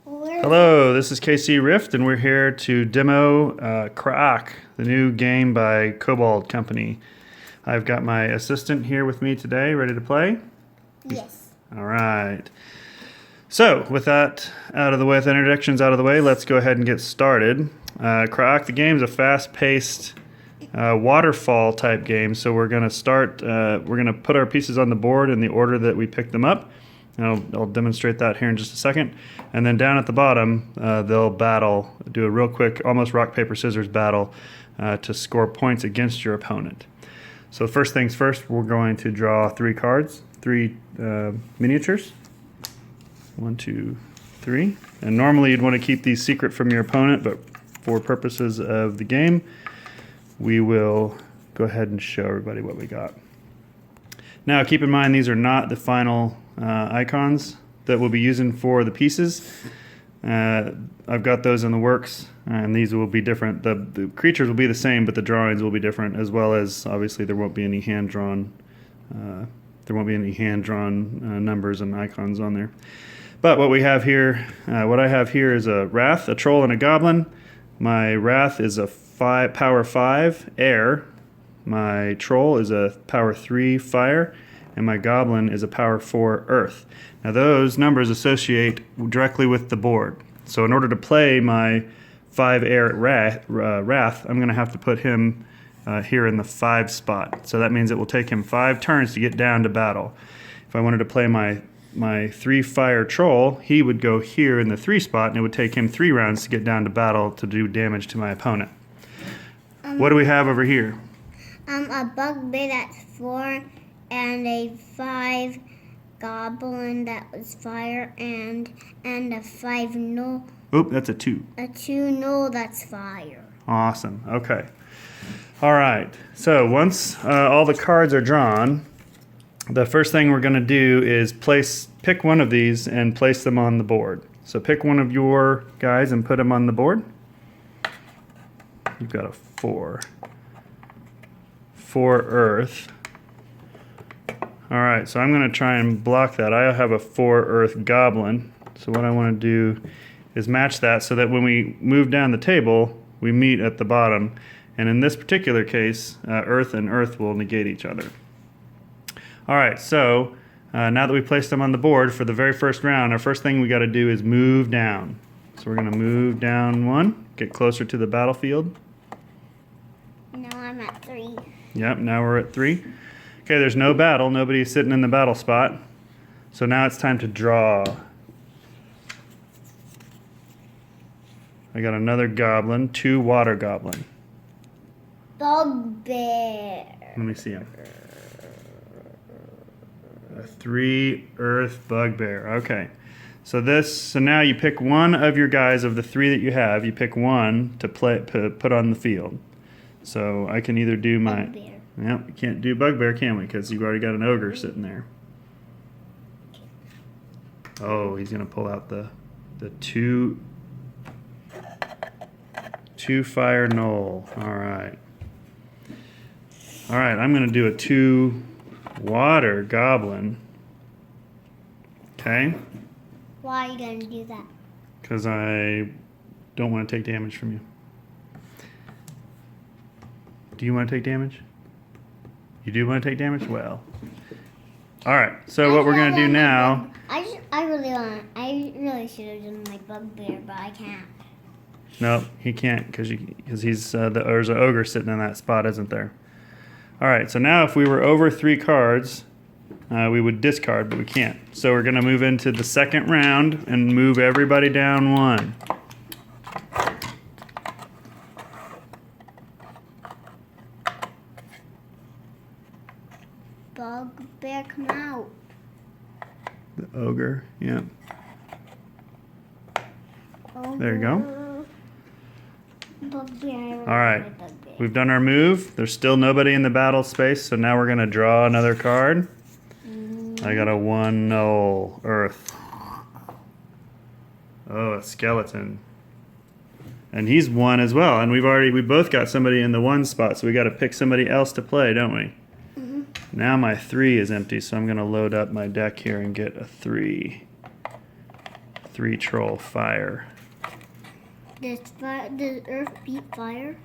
Hello, this is KC Rift, and we're here to demo Kraak, the new game by KBOX Company. I've got my assistant here with me today, ready to play? Yes. All right. So, with that out of the way, with introductions out of the way, let's go ahead and get started. Kraak the Game is a fast-paced waterfall type game, so we're going to put our pieces on the board in the order that we picked them up. And I'll demonstrate that here in just a second. And then down at the bottom, they'll battle, do a real quick, almost rock, paper, scissors battle to score points against your opponent. So first things first, we're going to draw three cards, three miniatures. 1, 2, 3. And normally you'd want to keep these secret from your opponent, but for purposes of the game, we will go ahead and show everybody what we got. Now keep in mind these are not the final icons that we'll be using for the pieces. I've got those in the works, and these will be different. The creatures will be the same, but the drawings will be different, as well as obviously there won't be any hand-drawn numbers and icons on there. But what we have here, what I have here is a Wrath, a Troll, and a Goblin. My Wrath is a power 5 air. My Troll is a power 3 fire, and my Goblin is a power 4 earth. Now those numbers associate directly with the board. So in order to play my 5 air Wrath, I'm going to have to put him here in the 5 spot. So that means it will take him 5 turns to get down to battle. If I wanted to play my 3 fire Troll, he would go here in the 3 spot, and it would take him 3 rounds to get down to battle to do damage to my opponent. What do we have over here? A bugbear that's 4, and a 5 goblin that was fire, and a 5 no. Oop, that's a 2. A 2 no, that's fire. Awesome. Okay. All right. So once all the cards are drawn, the first thing we're going to do is pick one of these and place them on the board. So pick one of your guys and put them on the board. You've got a 4. 4 earth. All right, so I'm going to try and block that. I have a 4 earth goblin. So what I want to do is match that so that when we move down the table, we meet at the bottom. And in this particular case, earth and earth will negate each other. All right, so now that we placed them on the board for the very first round, our first thing we got to do is move down. So we're going to move down 1, get closer to the battlefield. Now I'm at 3. Yep, now we're at 3. Okay, there's no battle. Nobody's sitting in the battle spot. So now it's time to draw. I got another goblin, 2 water goblin. Bugbear. Let me see him. A 3 earth bugbear. Okay. So now you pick one of your guys of the 3 that you have. You pick one to put on the field. So I can either do my... Bugbear. Yep, we can't do bugbear, can we? Because you've already got an ogre sitting there. Oh, he's going to pull out the 2 fire knoll. All right. All right, I'm going to do a 2 water goblin. Okay? Why are you going to do that? Because I don't want to take damage from you. Do you want to take damage? You do want to take damage? Well. All right. So what we're going to do now... I really should have done my bugbear, but I can't. No, he can't because there's an ogre sitting in that spot, isn't there? All right. So now if we were over 3 cards, we would discard, but we can't. So we're going to move into the second round and move everybody down 1. Bugbear, come out. The ogre, yeah. Ogre. There you go. Bugbear. All right. We've done our move. There's still nobody in the battle space, so now we're going to draw another card. I got a 1 null earth. Oh, a skeleton. And he's 1 as well. And we both got somebody in the 1 spot, so we got to pick somebody else to play, don't we? Now my 3 is empty, so I'm going to load up my deck here and get a 3. 3 troll fire. Does Earth beat fire?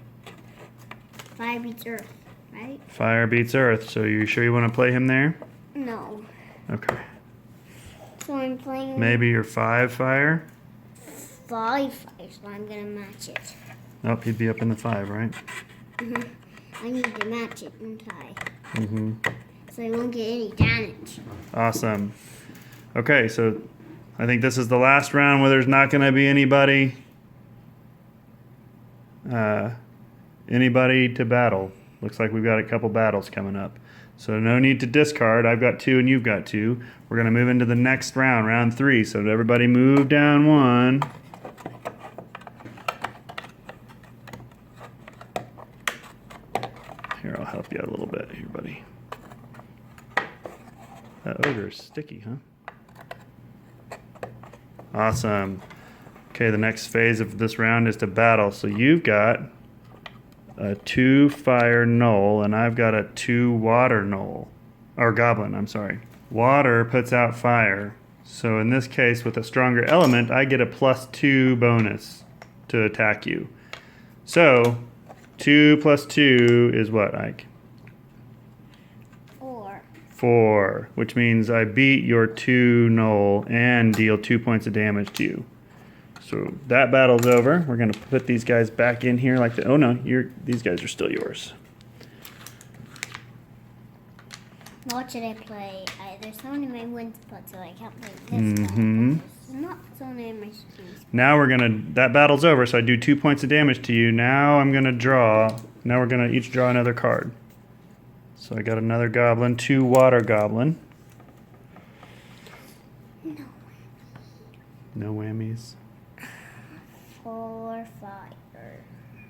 Fire beats Earth, right? Fire beats Earth. So you sure you want to play him there? No. Okay. So I'm playing. Maybe you're 5 fire. 5 fire, so I'm gonna match it. Oh, he'd be up in the 5, right? I need to match it and tie, Mm-hmm. so I won't get any damage. Awesome. Okay, so I think this is the last round where there's not going to be anybody to battle. Looks like we've got a couple battles coming up. So no need to discard. I've got 2 and you've got 2. We're going to move into the next round, round 3. So everybody move down 1. Here, I'll help you out a little bit here, buddy. That ogre is sticky, huh? Awesome. Okay, the next phase of this round is to battle. So you've got a 2 fire gnoll, and I've got a 2 water gnoll. Or goblin, I'm sorry. Water puts out fire. So in this case, with a stronger element, I get a +2 bonus to attack you. So 2 + 2 is what, Ike? 4. 4, which means I beat your 2 gnoll and deal 2 points of damage to you. So that battle's over. We're gonna put these guys back in here like the. Oh no, these guys are still yours. What should I play? There's so many my wins put, so I can't play this Mm-hmm. guy. There's not so many my strings. Now that battle's over. So I do 2 points of damage to you. Now I'm gonna draw. Now we're gonna each draw another card. So I got another goblin, 2 water goblin. No. No whammies. 4 fire.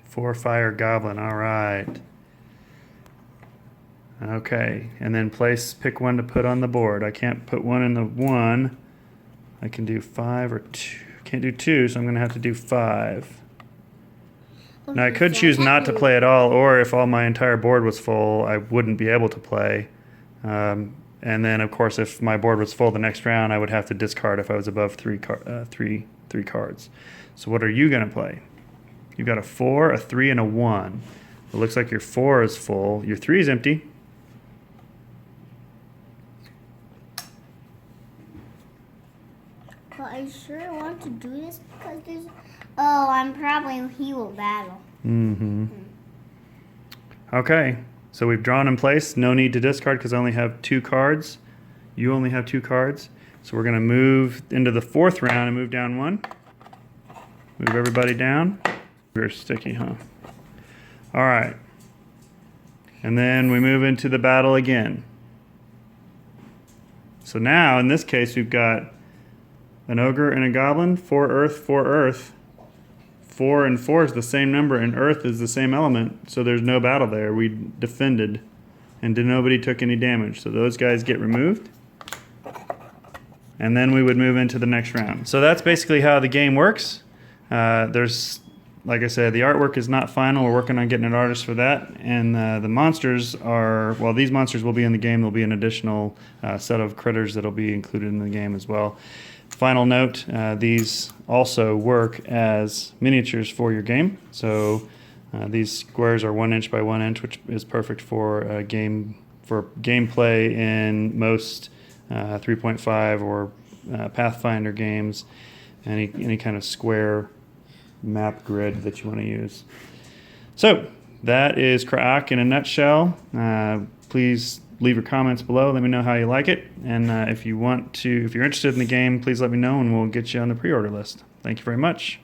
4 fire goblin. All right. Okay, and then pick 1 to put on the board. I can't put 1 in the 1. I can do 5 or 2. Can't do 2, so I'm going to have to do 5. Now I could choose not to play at all, or if all my entire board was full, I wouldn't be able to play. And then, of course, if my board was full the next round, I would have to discard if I was above 3 cards. So what are you going to play? You've got a 4, a 3, and a 1. It looks like your 4 is full. Your 3 is empty. But I sure want to do this because there's. Oh, he will battle. Mm-hmm. Okay, so we've drawn in place. No need to discard because I only have 2 cards. You only have 2 cards. So we're going to move into the 4th round and move down 1. Move everybody down. We're sticky, huh? All right. And then we move into the battle again. So now, in this case, we've got an ogre and a goblin, 4 earth, 4 earth. 4 and 4 is the same number, and earth is the same element, so there's no battle there. We defended, and nobody took any damage. So those guys get removed. And then we would move into the next round. So that's basically how the game works. Like I said, the artwork is not final. We're working on getting an artist for that. And the monsters are, well, these monsters will be in the game. There'll be an additional set of critters that'll be included in the game as well. Final note, these also work as miniatures for your game. So these squares are 1 inch by 1 inch, which is perfect for gameplay in most 3.5 or Pathfinder games. Any kind of square map grid that you want to use. So that is Kraak in a nutshell. Please leave your comments below. Let me know how you like it. And if you're interested in the game, please let me know and we'll get you on the pre-order list. Thank you very much.